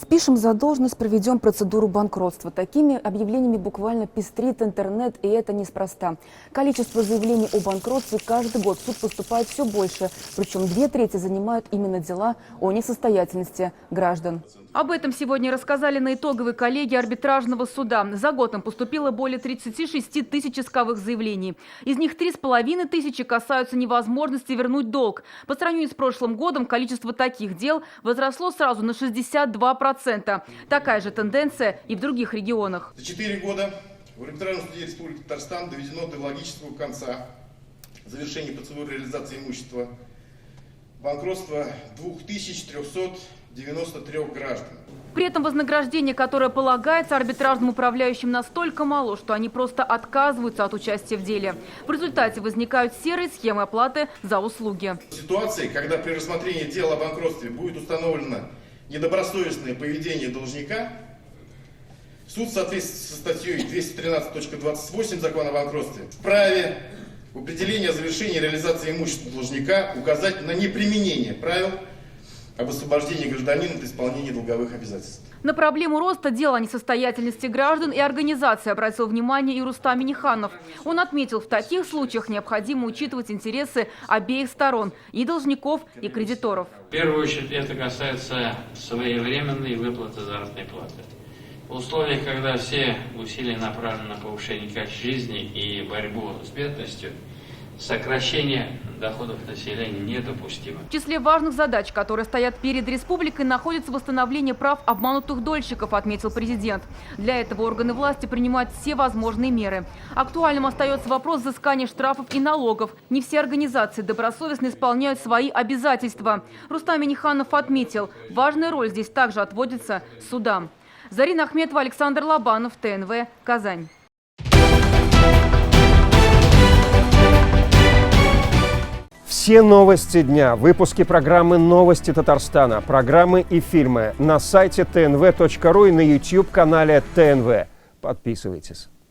Спишем задолженность, проведем процедуру банкротства. Такими объявлениями буквально пестрит интернет, и это неспроста. Количество заявлений о банкротстве каждый год в суд поступает все больше. Причем 2/3 занимают именно дела о несостоятельности граждан. Об этом сегодня рассказали на итоговой коллегии арбитражного суда. За год им поступило более 36 тысяч исковых заявлений. Из них 3,5 тысячи касаются невозможности вернуть долг. По сравнению с прошлым годом количество таких дел возросло сразу на 62%. Такая же тенденция и в других регионах. За 4 года в арбитражном суде Республики Татарстан доведено до логического конца завершения процедуры реализации имущества банкротства 2393 граждан. При этом вознаграждение, которое полагается арбитражным управляющим, настолько мало, что они просто отказываются от участия в деле. В результате возникают серые схемы оплаты за услуги. В ситуации, когда при рассмотрении дела о банкротстве будет установлено недобросовестное поведение должника, суд в соответствии со статьей 213.28 Закона о банкротстве вправе в определении о завершении реализации имущества должника указать на неприменение правил об освобождении гражданина от исполнения долговых обязательств. На проблему роста дел о несостоятельности граждан и организаций обратил внимание и Рустам Минниханов. Он отметил, в таких случаях необходимо учитывать интересы обеих сторон – и должников, и кредиторов. В первую очередь это касается своевременной выплаты заработной платы. В условиях, когда все усилия направлены на повышение качества жизни и борьбу с бедностью, сокращение доходов населения недопустимо. В числе важных задач, которые стоят перед республикой, находится восстановление прав обманутых дольщиков, отметил президент. Для этого органы власти принимают все возможные меры. Актуальным остается вопрос взыскания штрафов и налогов. Не все организации добросовестно исполняют свои обязательства. Рустам Минниханов отметил, важная роль здесь также отводится судам. Зарина Ахметова, Александр Лобанов, ТНВ, Казань. Все новости дня, выпуски программы «Новости Татарстана», программы и фильмы на сайте tnv.ru и на YouTube-канале ТНВ. Подписывайтесь.